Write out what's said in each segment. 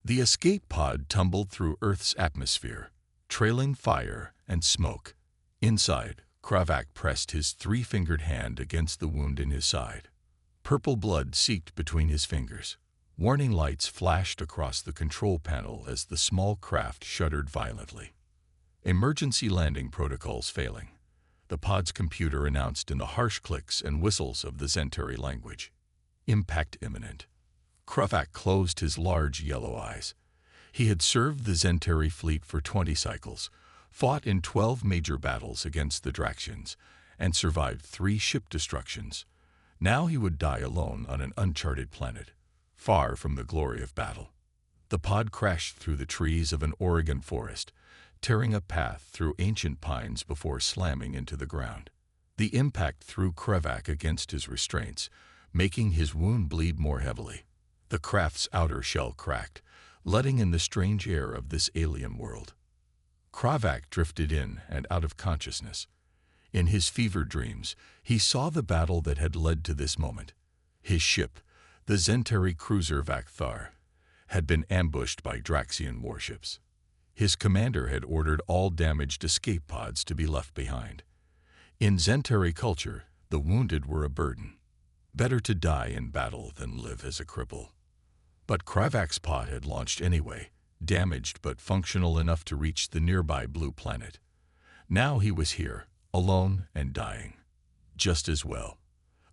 The escape pod tumbled through Earth's atmosphere, trailing fire and smoke. Inside, Kravak pressed his three-fingered hand against the wound in his side. Purple blood seeped between his fingers. Warning lights flashed across the control panel as the small craft shuddered violently. Emergency landing protocols failing. The pod's computer announced in the harsh clicks and whistles of the Zentari language. Impact imminent. Kravak closed his large yellow eyes. He had served the Zentari fleet for 20 cycles, fought in 12 major battles against the Draxians, and survived 3 ship destructions. Now he would die alone on an uncharted planet, far from the glory of battle. The pod crashed through the trees of an Oregon forest, tearing a path through ancient pines before slamming into the ground. The impact threw Kravak against his restraints, making his wound bleed more heavily. The craft's outer shell cracked, letting in the strange air of this alien world. Kravak drifted in and out of consciousness. In his fevered dreams, he saw the battle that had led to this moment. His ship, the Zentari cruiser Vakthar, had been ambushed by Draxian warships. His commander had ordered all damaged escape pods to be left behind. In Zentari culture, the wounded were a burden. Better to die in battle than live as a cripple. But Kravak's pod had launched anyway, damaged but functional enough to reach the nearby blue planet. Now he was here, alone and dying. Just as well.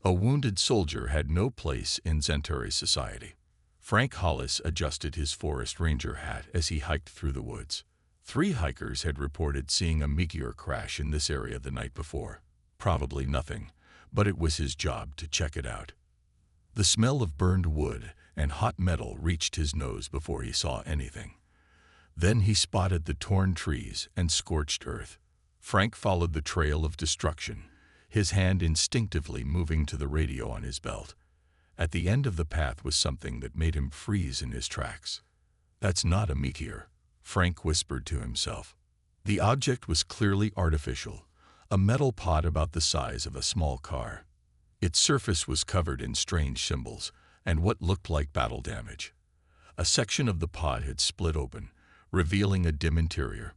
A wounded soldier had no place in Zentari society. Frank Hollis adjusted his forest ranger hat as he hiked through the woods. 3 hikers had reported seeing a meteor crash in this area the night before. Probably nothing, but it was his job to check it out. The smell of burned wood and hot metal reached his nose before he saw anything. Then he spotted the torn trees and scorched earth. Frank followed the trail of destruction, his hand instinctively moving to the radio on his belt. At the end of the path was something that made him freeze in his tracks. "That's not a meteor," Frank whispered to himself. The object was clearly artificial, a metal pod about the size of a small car. Its surface was covered in strange symbols and what looked like battle damage. A section of the pod had split open, revealing a dim interior.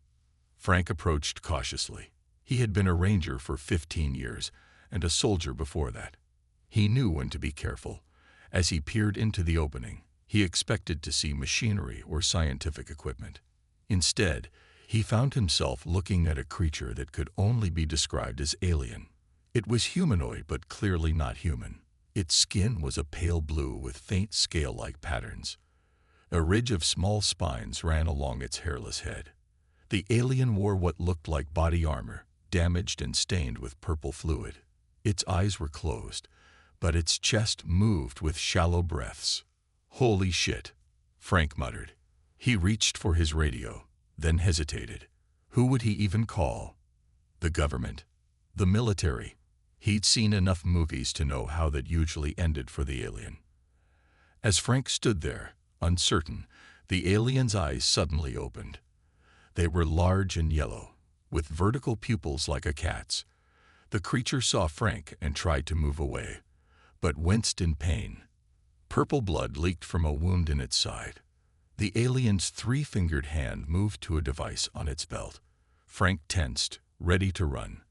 Frank approached cautiously. He had been a ranger for 15 years and a soldier before that. He knew when to be careful. As he peered into the opening, he expected to see machinery or scientific equipment. Instead, he found himself looking at a creature that could only be described as alien. It was humanoid but clearly not human. Its skin was a pale blue with faint scale-like patterns. A ridge of small spines ran along its hairless head. The alien wore what looked like body armor, damaged and stained with purple fluid. Its eyes were closed, but its chest moved with shallow breaths. "Holy shit," Frank muttered. He reached for his radio, then hesitated. Who would he even call? The government? The military? He'd seen enough movies to know how that usually ended for the alien. As Frank stood there, uncertain, the alien's eyes suddenly opened. They were large and yellow, with vertical pupils like a cat's. The creature saw Frank and tried to move away, but winced in pain. Purple blood leaked from a wound in its side. The alien's 3-fingered hand moved to a device on its belt. Frank tensed, ready to run.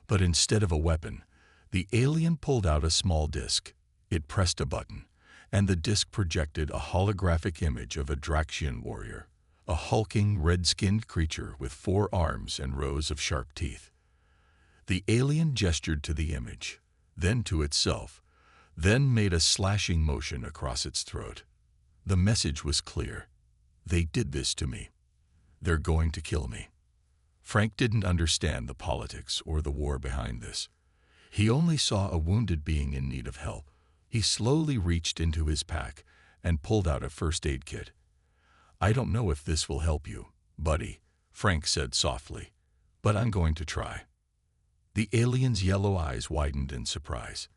But instead of a weapon, the alien pulled out a small disc. It pressed a button, and the disc projected a holographic image of a Draxian warrior, a hulking, red-skinned creature with 4 arms and rows of sharp teeth. The alien gestured to the image, then to itself, then made a slashing motion across its throat. The message was clear. They did this to me. They're going to kill me. Frank didn't understand the politics or the war behind this. He only saw a wounded being in need of help. He slowly reached into his pack and pulled out a first aid kit. "I don't know if this will help you, buddy," Frank said softly, "but I'm going to try." The alien's yellow eyes widened in surprise.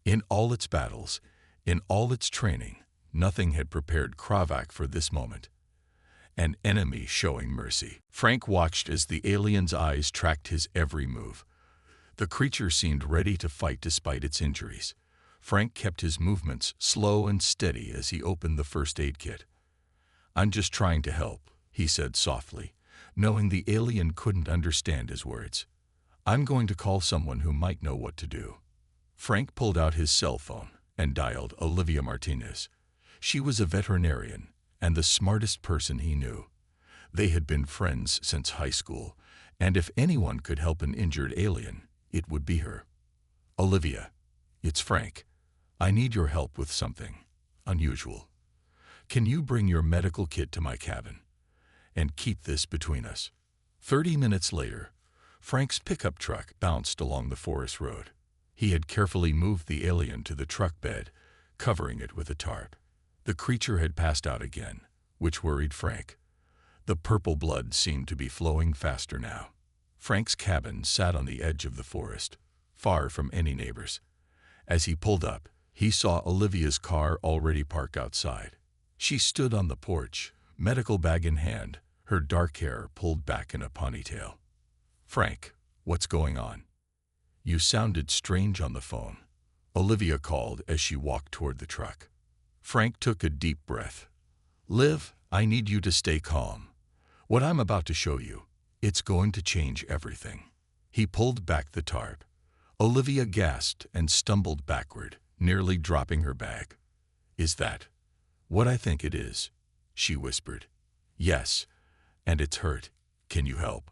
In all its battles, in all its training, nothing had prepared Kravak for this moment. An enemy showing mercy. Frank watched as the alien's eyes tracked his every move. The creature seemed ready to fight despite its injuries. Frank kept his movements slow and steady as he opened the first aid kit. "I'm just trying to help," he said softly, knowing the alien couldn't understand his words. "I'm going to call someone who might know what to do." Frank pulled out his cell phone and dialed Olivia Martinez. She was a veterinarian and the smartest person he knew. They had been friends since high school, and if anyone could help an injured alien, it would be her. "Olivia, it's Frank. I need your help with something unusual. Can you bring your medical kit to my cabin? And keep this between us." 30 minutes later, Frank's pickup truck bounced along the forest road. He had carefully moved the alien to the truck bed, covering it with a tarp. The creature had passed out again, which worried Frank. The purple blood seemed to be flowing faster now. Frank's cabin sat on the edge of the forest, far from any neighbors. As he pulled up, he saw Olivia's car already parked outside. She stood on the porch, medical bag in hand, her dark hair pulled back in a ponytail. "Frank, what's going on? You sounded strange on the phone," Olivia called as she walked toward the truck. Frank took a deep breath. "Liv, I need you to stay calm. What I'm about to show you, it's going to change everything." He pulled back the tarp. Olivia gasped and stumbled backward, nearly dropping her bag. "Is that what I think it is?" she whispered. "Yes, and it's hurt. Can you help?"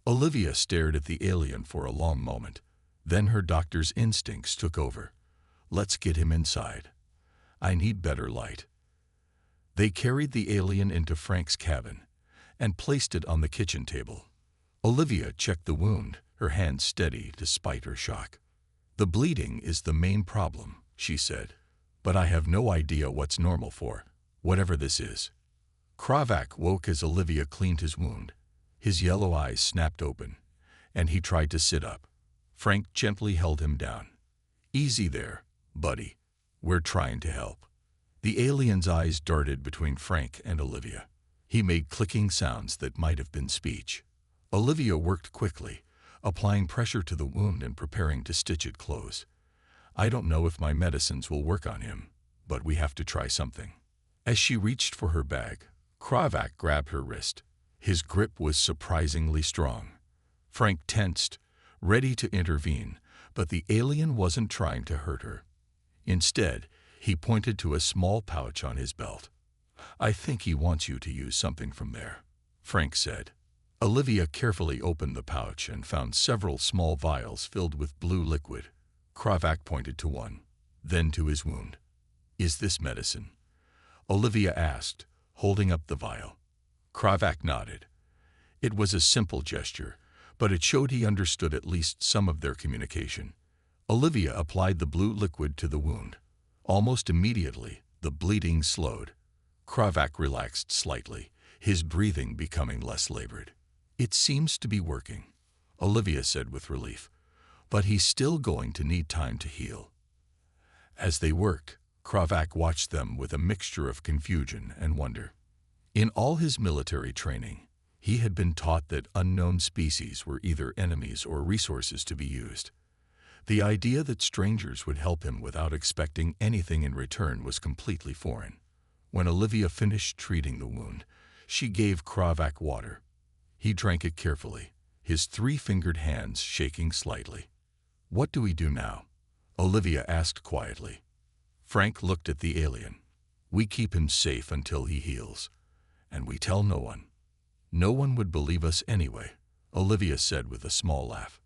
Olivia stared at the alien for a long moment. Then her doctor's instincts took over. "Let's get him inside. I need better light." They carried the alien into Frank's cabin and placed it on the kitchen table. Olivia checked the wound, her hand steady despite her shock. "The bleeding is the main problem," she said, "but I have no idea what's normal for, whatever this is." Kravak woke as Olivia cleaned his wound. His yellow eyes snapped open, and he tried to sit up. Frank gently held him down. "Easy there, buddy. We're trying to help." The alien's eyes darted between Frank and Olivia. He made clicking sounds that might have been speech. Olivia worked quickly, applying pressure to the wound and preparing to stitch it close. "I don't know if my medicines will work on him, but we have to try something." As she reached for her bag, Kravak grabbed her wrist. His grip was surprisingly strong. Frank tensed, ready to intervene, but the alien wasn't trying to hurt her. Instead, he pointed to a small pouch on his belt. "I think he wants you to use something from there," Frank said. Olivia carefully opened the pouch and found several small vials filled with blue liquid. Kravak pointed to one, then to his wound. "Is this medicine?" Olivia asked, holding up the vial. Kravak nodded. It was a simple gesture, but it showed he understood at least some of their communication. Olivia applied the blue liquid to the wound. Almost immediately, the bleeding slowed. Kravak relaxed slightly, his breathing becoming less labored. "It seems to be working," Olivia said with relief, "but he's still going to need time to heal." As they worked, Kravak watched them with a mixture of confusion and wonder. In all his military training, he had been taught that unknown species were either enemies or resources to be used. The idea that strangers would help him without expecting anything in return was completely foreign. When Olivia finished treating the wound, she gave Kravak water. He drank it carefully, his three-fingered hands shaking slightly. "What do we do now?" Olivia asked quietly. Frank looked at the alien. "We keep him safe until he heals, and we tell no one." "No one would believe us anyway," Olivia said with a small laugh.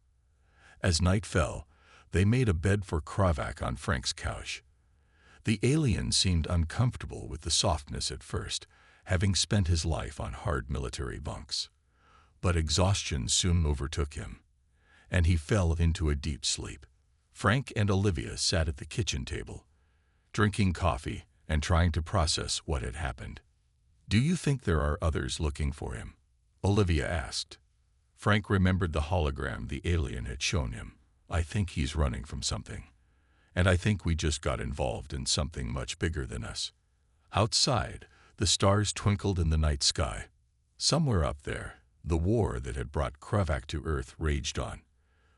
As night fell, they made a bed for Kravak on Frank's couch. The alien seemed uncomfortable with the softness at first, having spent his life on hard military bunks. But exhaustion soon overtook him, and he fell into a deep sleep. Frank and Olivia sat at the kitchen table, drinking coffee and trying to process what had happened. "Do you think there are others looking for him?" Olivia asked. Frank remembered the hologram the alien had shown him. "I think he's running from something. And I think we just got involved in something much bigger than us." Outside, the stars twinkled in the night sky. Somewhere up there, the war that had brought Kravak to Earth raged on.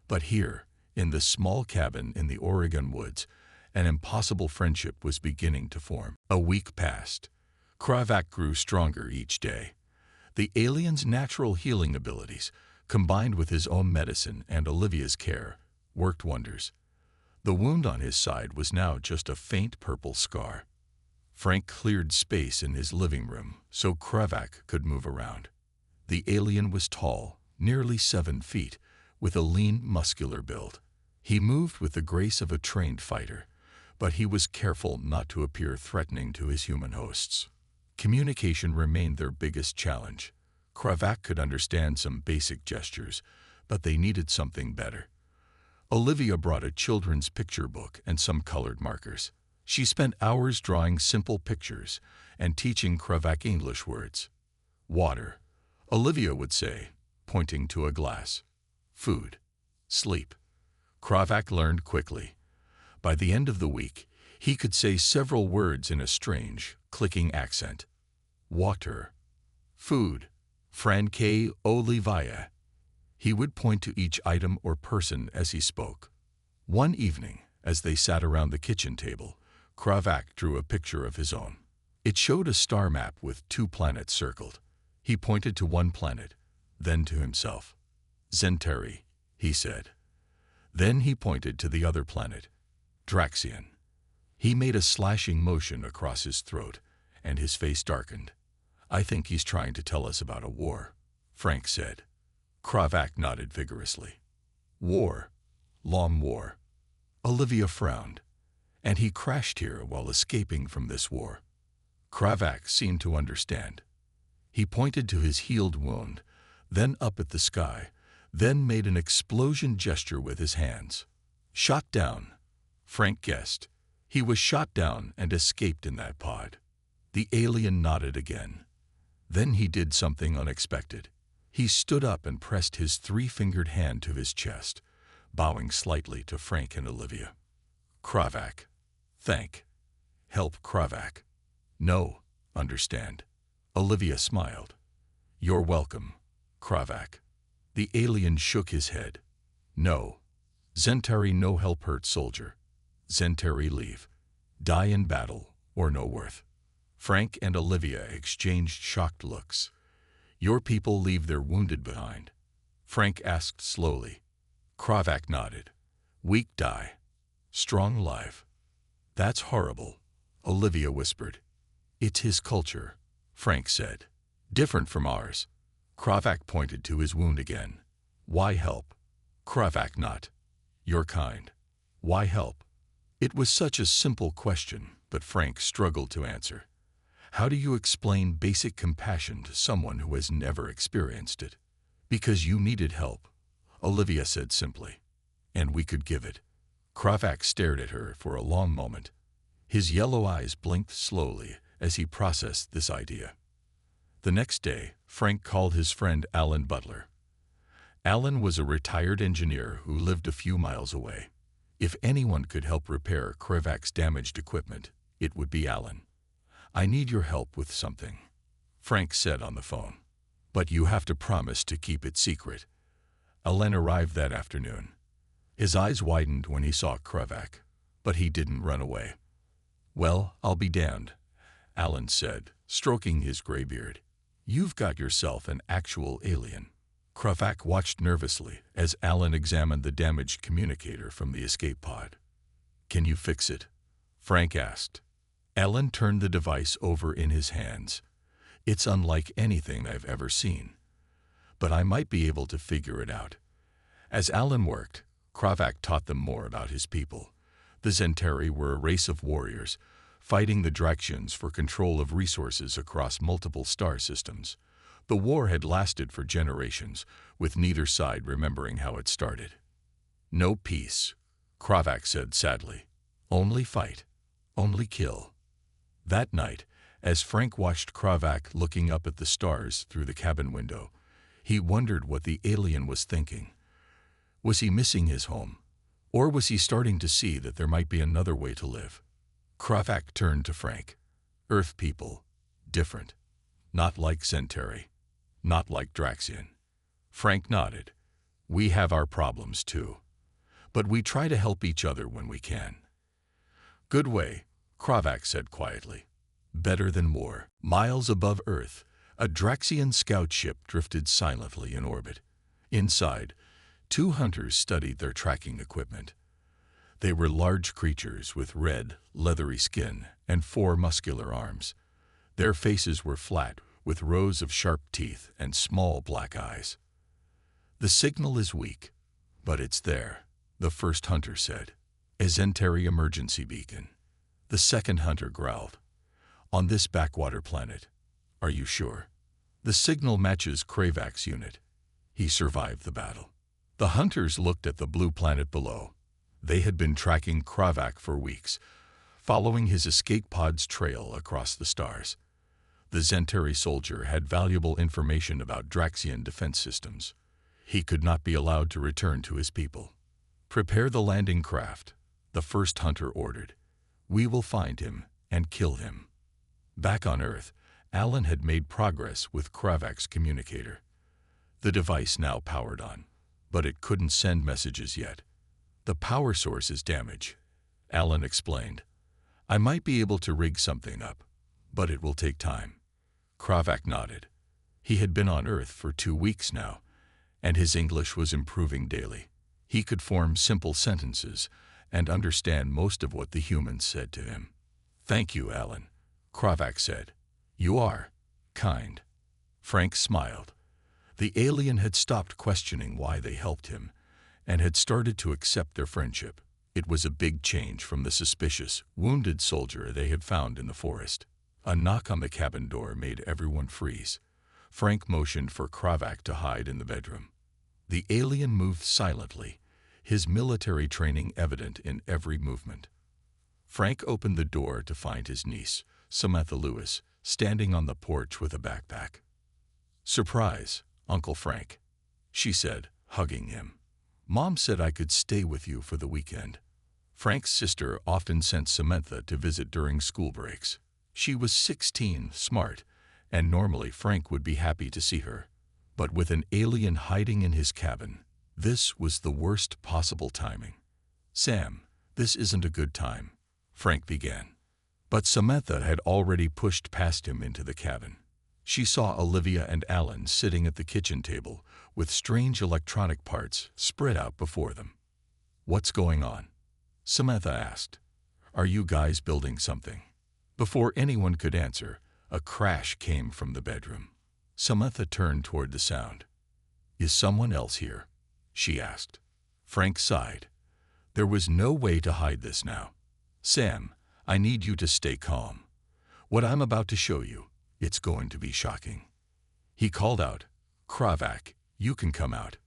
But here, in this small cabin in the Oregon woods, an impossible friendship was beginning to form. A week passed. Kravak grew stronger each day. The alien's natural healing abilities, combined with his own medicine and Olivia's care, worked wonders. The wound on his side was now just a faint purple scar. Frank cleared space in his living room so Kravak could move around. The alien was tall, nearly 7 feet, with a lean, muscular build. He moved with the grace of a trained fighter, but he was careful not to appear threatening to his human hosts. Communication remained their biggest challenge. Kravak could understand some basic gestures, but they needed something better. Olivia brought a children's picture book and some colored markers. She spent hours drawing simple pictures and teaching Kravak English words. Water, Olivia would say, pointing to a glass. Food, sleep. Kravak learned quickly. By the end of the week, he could say several words in a strange, clicking accent. Water, food, Franke Olivia. He would point to each item or person as he spoke. One evening, as they sat around the kitchen table, Kravak drew a picture of his own. It showed a star map with 2 planets circled. He pointed to one planet, then to himself. Zenteri, he said. Then he pointed to the other planet, Draxion. He made a slashing motion across his throat, and his face darkened. I think he's trying to tell us about a war, Frank said. Kravak nodded vigorously. War, long war. Olivia frowned. And he crashed here while escaping from this war. Kravak seemed to understand. He pointed to his healed wound, then up at the sky, then made an explosion gesture with his hands. Shot down, Frank guessed. He was shot down and escaped in that pod. The alien nodded again. Then he did something unexpected. He stood up and pressed his 3-fingered hand to his chest, bowing slightly to Frank and Olivia. Kravak. Thank. Help Kravak. No, understand. Olivia smiled. You're welcome, Kravak. The alien shook his head. No. Zenteri no help hurt soldier. Zenteri leave. Die in battle or no worth. Frank and Olivia exchanged shocked looks. Your people leave their wounded behind? Frank asked slowly. Kravak nodded. Weak die. Strong live. That's horrible, Olivia whispered. It's his culture, Frank said. Different from ours. Kravak pointed to his wound again. Why help? Kravak not. You're kind. Why help? It was such a simple question, but Frank struggled to answer. How do you explain basic compassion to someone who has never experienced it? Because you needed help, Olivia said simply. And we could give it. Kravak stared at her for a long moment. His yellow eyes blinked slowly as he processed this idea. The next day, Frank called his friend Alan Butler. Alan was a retired engineer who lived a few miles away. If anyone could help repair Kravak's damaged equipment, it would be Alan. I need your help with something, Frank said on the phone. But you have to promise to keep it secret. Alan arrived that afternoon. His eyes widened when he saw Kravak, but he didn't run away. Well, I'll be damned, Alan said, stroking his gray beard. You've got yourself an actual alien. Kravak watched nervously as Alan examined the damaged communicator from the escape pod. Can you fix it? Frank asked. Alan turned the device over in his hands. It's unlike anything I've ever seen. But I might be able to figure it out. As Alan worked, Kravak taught them more about his people. The Zenteri were a race of warriors, fighting the Draxians for control of resources across multiple star systems. The war had lasted for generations, with neither side remembering how it started. No peace, Kravak said sadly. Only fight. Only kill. That night, as Frank watched Kravak looking up at the stars through the cabin window, he wondered what the alien was thinking. Was he missing his home? Or was he starting to see that there might be another way to live? Kravak turned to Frank. Earth people. Different. Not like Zenteri. Not like Draxion. Frank nodded. We have our problems too. But we try to help each other when we can. Good way, Kravak said quietly. Better than war. Miles above Earth, a Draxian scout ship drifted silently in orbit. Inside, 2 hunters studied their tracking equipment. They were large creatures with red, leathery skin and 4 muscular arms. Their faces were flat, with rows of sharp teeth and small black eyes. "The signal is weak, but it's there," the first hunter said. "A Zentari emergency beacon." The second hunter growled. "On this backwater planet. Are you sure?" "The signal matches Kravak's unit. He survived the battle." The hunters looked at the blue planet below. They had been tracking Kravak for weeks, following his escape pod's trail across the stars. The Zentari soldier had valuable information about Draxian defense systems. He could not be allowed to return to his people. "Prepare the landing craft," the first hunter ordered. "We will find him and kill him." Back on Earth, Alan had made progress with Kravak's communicator. The device now powered on, but it couldn't send messages yet. "The power source is damaged," Alan explained. "I might be able to rig something up, but it will take time." Kravak nodded. He had been on Earth for 2 weeks now, and his English was improving daily. He could form simple sentences and understand most of what the humans said to him. "Thank you, Alan," Kravak said. "You are kind." Frank smiled. The alien had stopped questioning why they helped him and had started to accept their friendship. It was a big change from the suspicious, wounded soldier they had found in the forest. A knock on the cabin door made everyone freeze. Frank motioned for Kravak to hide in the bedroom. The alien moved silently, his military training evident in every movement. Frank opened the door to find his niece, Samantha Lewis, standing on the porch with a backpack. "Surprise, Uncle Frank," she said, hugging him. "Mom said I could stay with you for the weekend." Frank's sister often sent Samantha to visit during school breaks. She was 16, smart, and normally Frank would be happy to see her. But with an alien hiding in his cabin, this was the worst possible timing. "Sam, this isn't a good time," Frank began. But Samantha had already pushed past him into the cabin. She saw Olivia and Alan sitting at the kitchen table with strange electronic parts spread out before them. "What's going on?" Samantha asked. "Are you guys building something?" Before anyone could answer, a crash came from the bedroom. Samantha turned toward the sound. "Is someone else here?" she asked. Frank sighed. There was no way to hide this now. "Sam, I need you to stay calm. What I'm about to show you, it's going to be shocking." He called out, "Kravak, you can come out."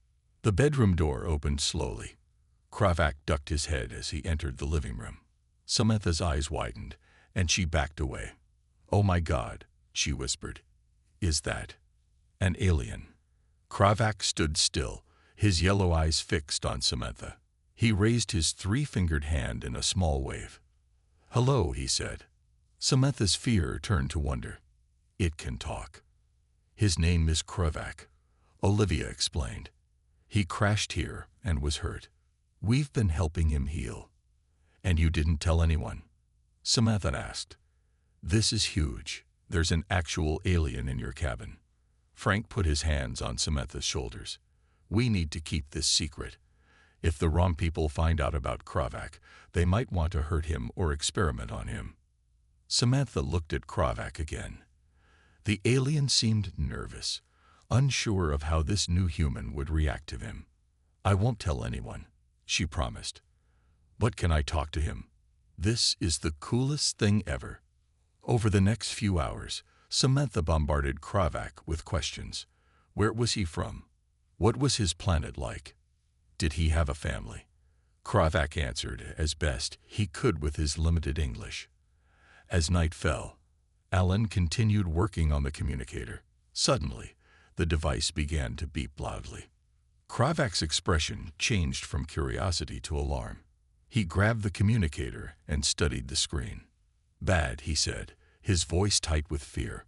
The bedroom door opened slowly. Kravak ducked his head as he entered the living room. Samantha's eyes widened, and she backed away. "Oh my God," she whispered. "Is that an alien?" Kravak stood still, his yellow eyes fixed on Samantha. He raised his 3-fingered hand in a small wave. "Hello," he said. Samantha's fear turned to wonder. "It can talk." "His name is Kravak," Olivia explained. "He crashed here and was hurt. We've been helping him heal." "And you didn't tell anyone?" Samantha asked. "This is huge. There's an actual alien in your cabin." Frank put his hands on Samantha's shoulders. "We need to keep this secret. If the wrong people find out about Kravak, they might want to hurt him or experiment on him." Samantha looked at Kravak again. The alien seemed nervous, unsure of how this new human would react to him. "I won't tell anyone," she promised. "But can I talk to him? This is the coolest thing ever." Over the next few hours, Samantha bombarded Kravak with questions. Where was he from? What was his planet like? Did he have a family? Kravak answered as best he could with his limited English. As night fell, Alan continued working on the communicator. Suddenly, the device began to beep loudly. Kravak's expression changed from curiosity to alarm. He grabbed the communicator and studied the screen. "Bad," he said, his voice tight with fear.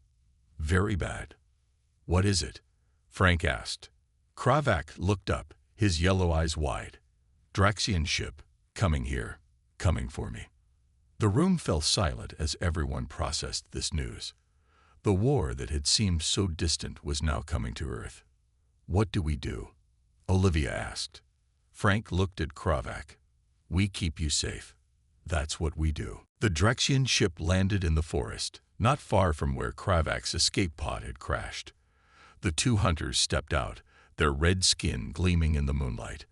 "Very bad." "What is it?" Frank asked. Kravak looked up, his yellow eyes wide. "Draxian ship, coming here, coming for me." The room fell silent as everyone processed this news. The war that had seemed so distant was now coming to Earth. "What do we do?" Olivia asked. Frank looked at Kravak. "We keep you safe. That's what we do." The Drexian ship landed in the forest, not far from where Kravak's escape pod had crashed. The two hunters stepped out, their red skin gleaming in the moonlight.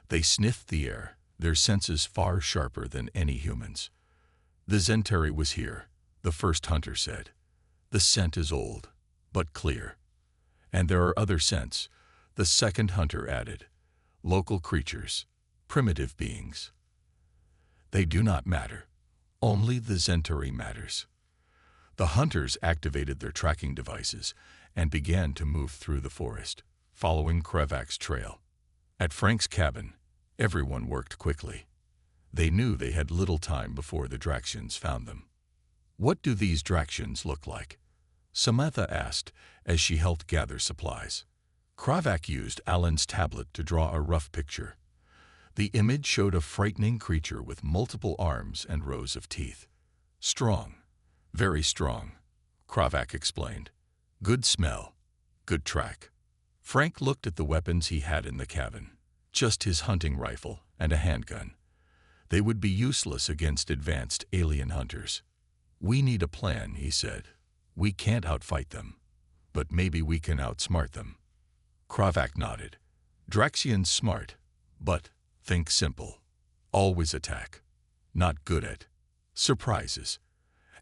They sniffed the air, their senses far sharper than any human's. "The Zentari was here," the first hunter said. "The scent is old, but clear. And there are other scents," the second hunter added. "Local creatures, primitive beings. They do not matter. Only the Zentari matters." The hunters activated their tracking devices and began to move through the forest, following Kravak's trail. At Frank's cabin, everyone worked quickly. They knew they had little time before the Draxians found them. "What do these Draxians look like?" Samantha asked as she helped gather supplies. Kravak used Alan's tablet to draw a rough picture. The image showed a frightening creature with multiple arms and rows of teeth. "Strong, very strong," Kravak explained. "Good smell, good track." Frank looked at the weapons he had in the cabin. Just his hunting rifle and a handgun. They would be useless against advanced alien hunters. "We need a plan," he said. "We can't outfight them, but maybe we can outsmart them." Kravak nodded. "Draxian's smart, but think simple. Always attack. Not good at surprises."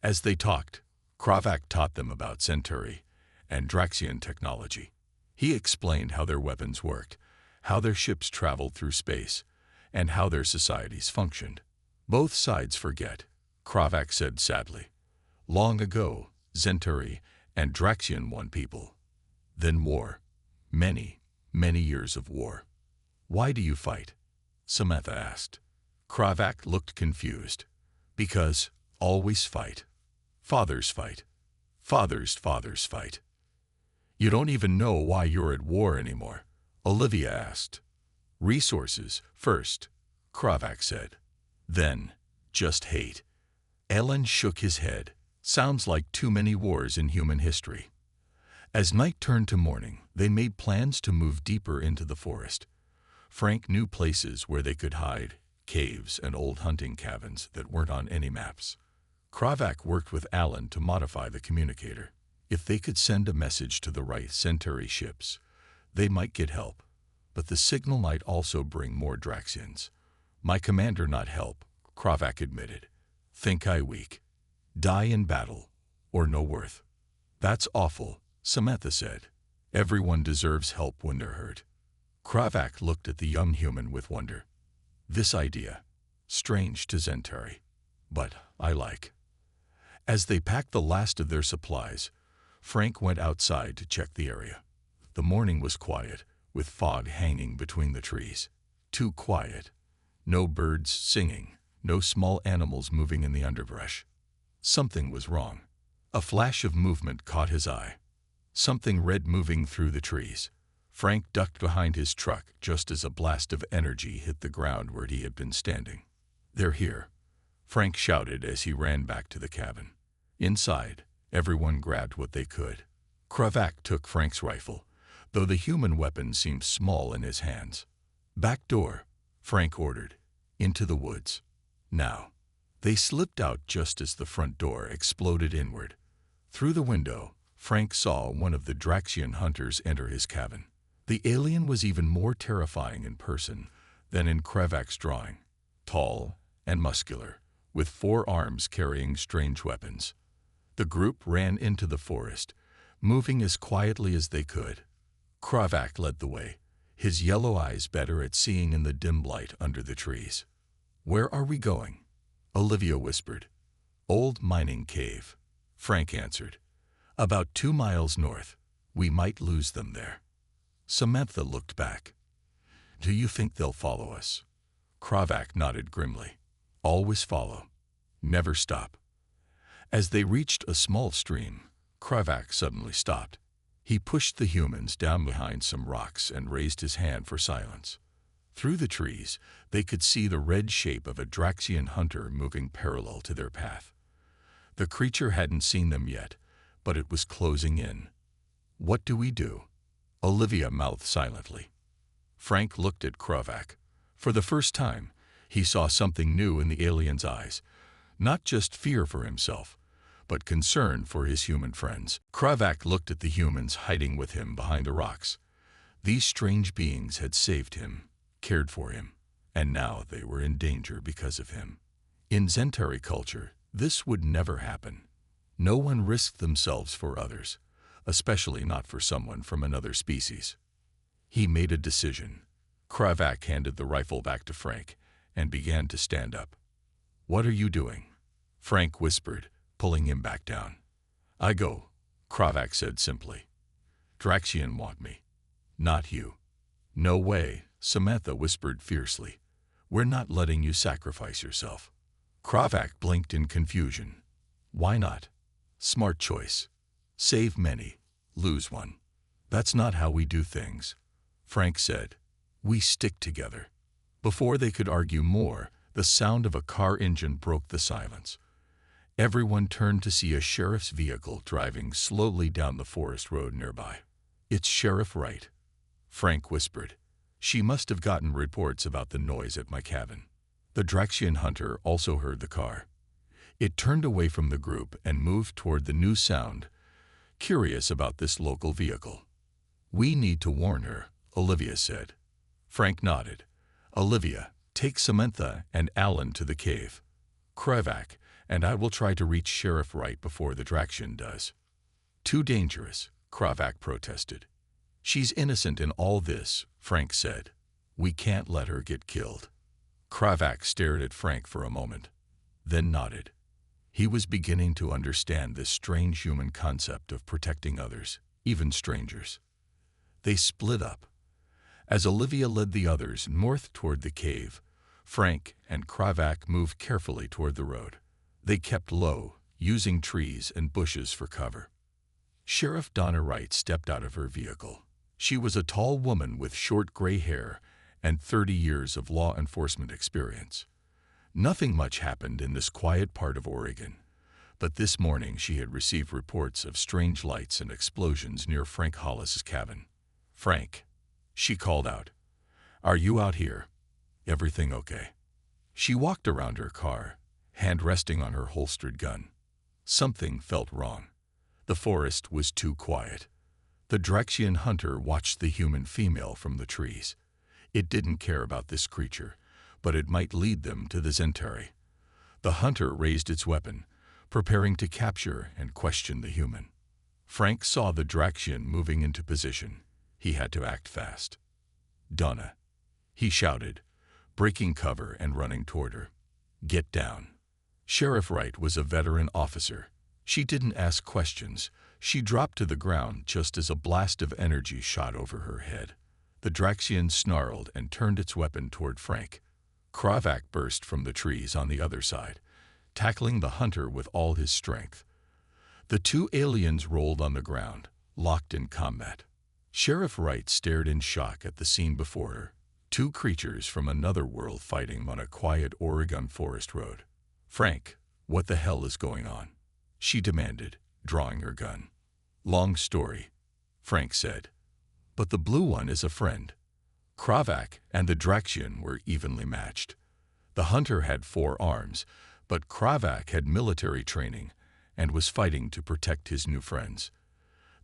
As they talked, Kravak taught them about Centauri and Draxian technology. He explained how their weapons worked, how their ships traveled through space, and how their societies functioned. "Both sides forget," Kravak said sadly. "Long ago, Centauri and Draxian won people. Then war. Many, many years of war." "Why do you fight?" Samantha asked. Kravak looked confused. "Because always fight. Fathers fight. Fathers fight." "You don't even know why you're at war anymore," Olivia asked. "Resources first," Kravak said. "Then, just hate." Alan shook his head. "Sounds like too many wars in human history." As night turned to morning, they made plans to move deeper into the forest. Frank knew places where they could hide, caves and old hunting cabins that weren't on any maps. Kravak worked with Alan to modify the communicator. If they could send a message to the right Centauri ships, they might get help. But the signal might also bring more Draxians. "My commander not help," Kravak admitted. "Think I weak. Die in battle, or no worth." "That's awful," Samantha said. "Everyone deserves help when they're hurt." Kravak looked at the young human with wonder. "This idea, strange to Zentari, but I like." As they packed the last of their supplies, Frank went outside to check the area. The morning was quiet, with fog hanging between the trees. Too quiet. No birds singing, no small animals moving in the underbrush. Something was wrong. A flash of movement caught his eye. Something red moving through the trees. Frank ducked behind his truck just as a blast of energy hit the ground where he had been standing. "They're here," Frank shouted as he ran back to the cabin. Inside, everyone grabbed what they could. Kravak took Frank's rifle, though the human weapon seemed small in his hands. "Back door," Frank ordered. "Into the woods. Now." They slipped out just as the front door exploded inward. Through the window, Frank saw one of the Draxian hunters enter his cabin. The alien was even more terrifying in person than in Kravak's drawing. Tall and muscular, with 4 arms carrying strange weapons. The group ran into the forest, moving as quietly as they could. Kravak led the way, his yellow eyes better at seeing in the dim light under the trees. "Where are we going?" Olivia whispered. "Old mining cave," Frank answered. "About 2 miles north. We might lose them there." Samantha looked back. "Do you think they'll follow us?" Kravak nodded grimly. "Always follow. Never stop." As they reached a small stream, Kravak suddenly stopped. He pushed the humans down behind some rocks and raised his hand for silence. Through the trees, they could see the red shape of a Draxian hunter moving parallel to their path. The creature hadn't seen them yet, but it was closing in. "What do we do?" Olivia mouthed silently. Frank looked at Kravak. For the first time, he saw something new in the alien's eyes, not just fear for himself, but concern for his human friends. Kravak looked at the humans hiding with him behind the rocks. These strange beings had saved him, cared for him, and now they were in danger because of him. In Zentari culture, this would never happen. No one risked themselves for others, especially not for someone from another species. He made a decision. Kravak handed the rifle back to Frank and began to stand up. "What are you doing?" Frank whispered, pulling him back down. "I go," Kravak said simply. "Draxian want me. Not you." "No way," Samantha whispered fiercely. "We're not letting you sacrifice yourself." Kravak blinked in confusion. "Why not?" "Smart choice. Save many, lose one. That's not how we do things," Frank said. "We stick together." Before they could argue more, the sound of a car engine broke the silence. Everyone turned to see a sheriff's vehicle driving slowly down the forest road nearby. "It's Sheriff Wright," Frank whispered. "She must have gotten reports about the noise at my cabin." The Draxian hunter also heard the car. It turned away from the group and moved toward the new sound, curious about this local vehicle. "We need to warn her," Olivia said. Frank nodded. "Olivia, take Samantha and Alan to the cave. Kravak and I will try to reach Sheriff Wright before the Draxian does." "Too dangerous," Kravak protested. "She's innocent in all this," Frank said. "We can't let her get killed." Kravak stared at Frank for a moment, then nodded. He was beginning to understand this strange human concept of protecting others, even strangers. They split up. As Olivia led the others north toward the cave, Frank and Kravak moved carefully toward the road. They kept low, using trees and bushes for cover. Sheriff Donna Wright stepped out of her vehicle. She was a tall woman with short gray hair and 30 years of law enforcement experience. Nothing much happened in this quiet part of Oregon, but this morning she had received reports of strange lights and explosions near Frank Hollis's cabin. "Frank," she called out, "are you out here? Everything okay?" She walked around her car, hand resting on her holstered gun. Something felt wrong. The forest was too quiet. The Draxian hunter watched the human female from the trees. It didn't care about this creature, but it might lead them to the Zentari. The hunter raised its weapon, preparing to capture and question the human. Frank saw the Draxian moving into position. He had to act fast. "Donna," he shouted, breaking cover and running toward her. "Get down." Sheriff Wright was a veteran officer. She didn't ask questions. She dropped to the ground just as a blast of energy shot over her head. The Draxian snarled and turned its weapon toward Frank. Kravak burst from the trees on the other side, tackling the hunter with all his strength. The two aliens rolled on the ground, locked in combat. Sheriff Wright stared in shock at the scene before her. Two creatures from another world fighting on a quiet Oregon forest road. "Frank, what the hell is going on?" she demanded, drawing her gun. "Long story," Frank said. "But the blue one is a friend." Kravak and the Draxian were evenly matched. The hunter had 4 arms, but Kravak had military training and was fighting to protect his new friends.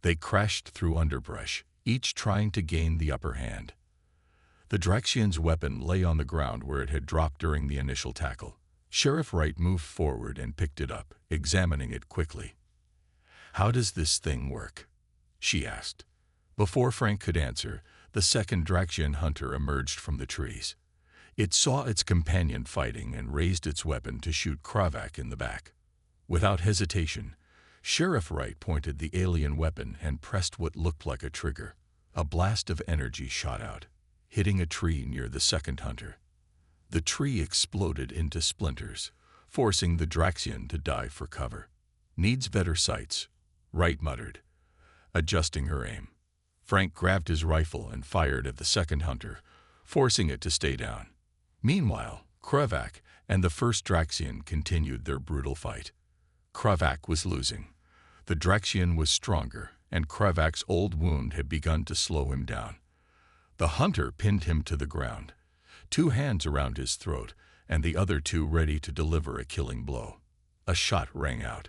They crashed through underbrush, each trying to gain the upper hand. The Draxian's weapon lay on the ground where it had dropped during the initial tackle. Sheriff Wright moved forward and picked it up, examining it quickly. "How does this thing work?" she asked. Before Frank could answer, the second Draxian hunter emerged from the trees. It saw its companion fighting and raised its weapon to shoot Kravak in the back. Without hesitation, Sheriff Wright pointed the alien weapon and pressed what looked like a trigger. A blast of energy shot out, hitting a tree near the second hunter. The tree exploded into splinters, forcing the Draxian to dive for cover. "Needs better sights," Wright muttered, adjusting her aim. Frank grabbed his rifle and fired at the second hunter, forcing it to stay down. Meanwhile, Kravak and the first Draxian continued their brutal fight. Kravak was losing. The Draxian was stronger, and Kravak's old wound had begun to slow him down. The hunter pinned him to the ground, 2 hands around his throat, and the other 2 ready to deliver a killing blow. A shot rang out.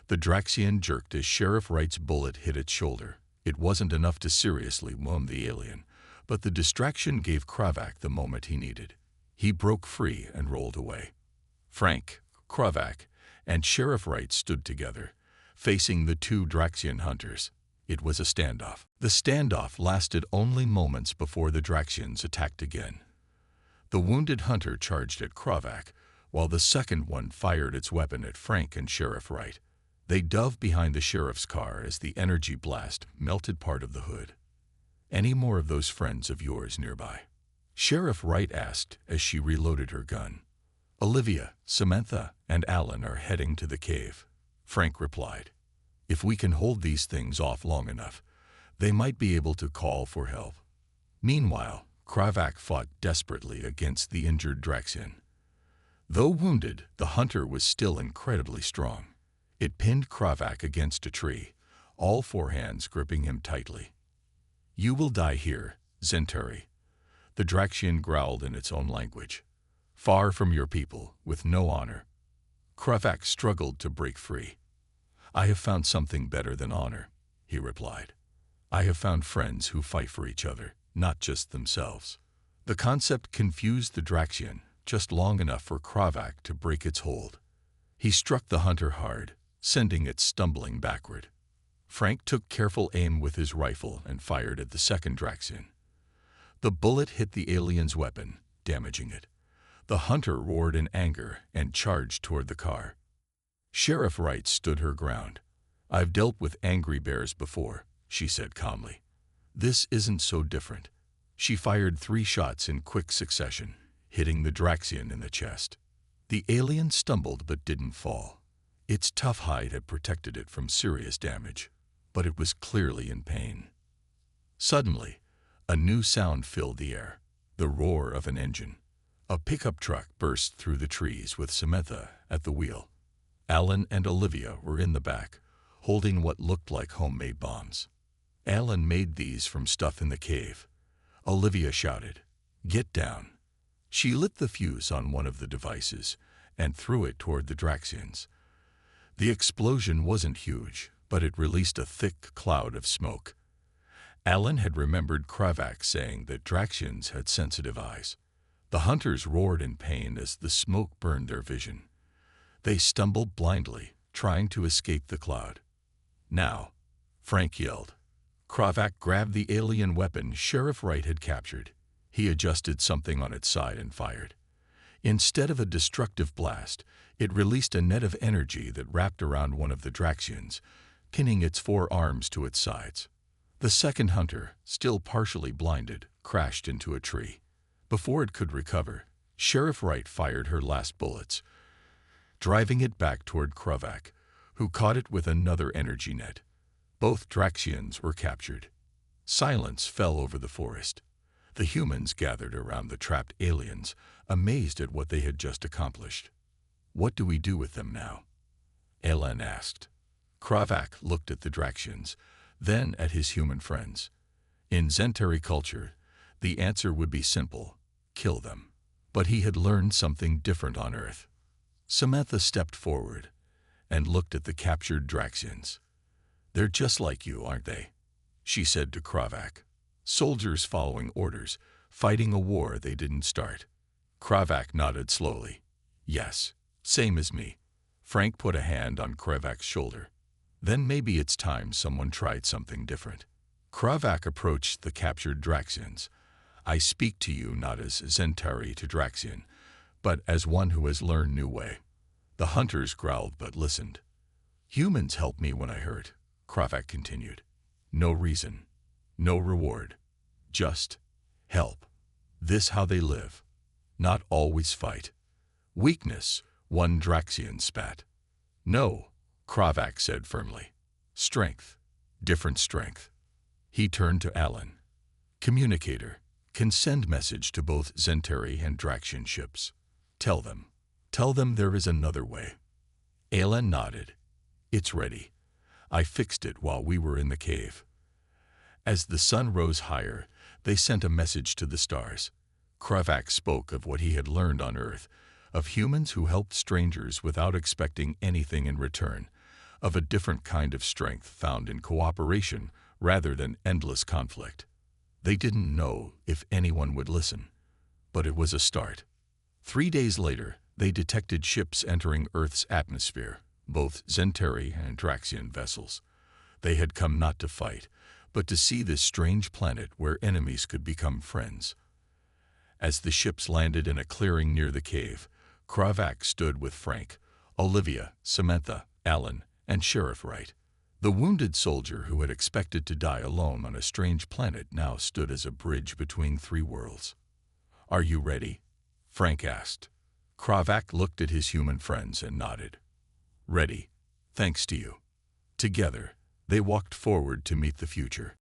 The Draxian jerked as Sheriff Wright's bullet hit its shoulder. It wasn't enough to seriously wound the alien, but the distraction gave Kravak the moment he needed. He broke free and rolled away. Frank, Kravak, and Sheriff Wright stood together, facing the 2 Draxian hunters. It was a standoff. The standoff lasted only moments before the Draxians attacked again. The wounded hunter charged at Kravak, while the second one fired its weapon at Frank and Sheriff Wright. They dove behind the sheriff's car as the energy blast melted part of the hood. "Any more of those friends of yours nearby?" Sheriff Wright asked as she reloaded her gun. "Olivia, Samantha, and Alan are heading to the cave," Frank replied. "If we can hold these things off long enough, they might be able to call for help." Meanwhile, Kravak fought desperately against the injured Draxian. Though wounded, the hunter was still incredibly strong. It pinned Kravak against a tree, all 4 hands gripping him tightly. "You will die here, Zentari," the Draxian growled in its own language. "Far from your people, with no honor." Kravak struggled to break free. "I have found something better than honor," he replied. "I have found friends who fight for each other, not just themselves." The concept confused the Draxian just long enough for Kravak to break its hold. He struck the hunter hard, sending it stumbling backward. Frank took careful aim with his rifle and fired at the second Draxian. The bullet hit the alien's weapon, damaging it. The hunter roared in anger and charged toward the car. Sheriff Wright stood her ground. "I've dealt with angry bears before," she said calmly. "This isn't so different." She fired 3 shots in quick succession, hitting the Draxian in the chest. The alien stumbled but didn't fall. Its tough hide had protected it from serious damage, but it was clearly in pain. Suddenly, a new sound filled the air, the roar of an engine. A pickup truck burst through the trees with Samantha at the wheel. Alan and Olivia were in the back, holding what looked like homemade bombs. Alan made these from stuff in the cave. Olivia shouted, "Get down." She lit the fuse on one of the devices and threw it toward the Draxians. The explosion wasn't huge, but it released a thick cloud of smoke. Alan had remembered Kravak saying that Draxians had sensitive eyes. The hunters roared in pain as the smoke burned their vision. They stumbled blindly, trying to escape the cloud. "Now," Frank yelled. Kravak grabbed the alien weapon Sheriff Wright had captured. He adjusted something on its side and fired. Instead of a destructive blast, it released a net of energy that wrapped around one of the Draxians, pinning its 4 arms to its sides. The second hunter, still partially blinded, crashed into a tree. Before it could recover, Sheriff Wright fired her last bullets, driving it back toward Kravak, who caught it with another energy net. Both Draxians were captured. Silence fell over the forest. The humans gathered around the trapped aliens, amazed at what they had just accomplished. "What do we do with them now?" Alan asked. Kravak looked at the Draxians, then at his human friends. In Zentari culture, the answer would be simple: kill them. But he had learned something different on Earth. Samantha stepped forward and looked at the captured Draxians. "They're just like you, aren't they?" she said to Kravak. "Soldiers following orders, fighting a war they didn't start." Kravak nodded slowly. "Yes, same as me." Frank put a hand on Kravak's shoulder. "Then maybe it's time someone tried something different." Kravak approached the captured Draxians. "I speak to you not as Zentari to Draxian, but as one who has learned new way." The hunters growled but listened. "Humans helped me when I hurt," Kravak continued. "No reason, no reward, just help. This how they live. Not always fight." "Weakness," one Draxian spat. "No," Kravak said firmly. "Strength, different strength." He turned to Alan. "Communicator, can send message to both Zentari and Draxian ships. Tell them there is another way. Ayla nodded. It's ready. I fixed it while we were in the cave. As the sun rose higher, they sent a message to the stars. Kravak spoke of what he had learned on Earth, of humans who helped strangers without expecting anything in return, of a different kind of strength found in cooperation rather than endless conflict. They didn't know if anyone would listen, but it was a start. 3 days later, they detected ships entering Earth's atmosphere, both Zentari and Draxian vessels. They had come not to fight, but to see this strange planet where enemies could become friends. As the ships landed in a clearing near the cave, Kravak stood with Frank, Olivia, Samantha, Alan, and Sheriff Wright. The wounded soldier who had expected to die alone on a strange planet now stood as a bridge between 3 worlds. "Are you ready?" Frank asked. Kravak looked at his human friends and nodded. "Ready, thanks to you." Together, they walked forward to meet the future.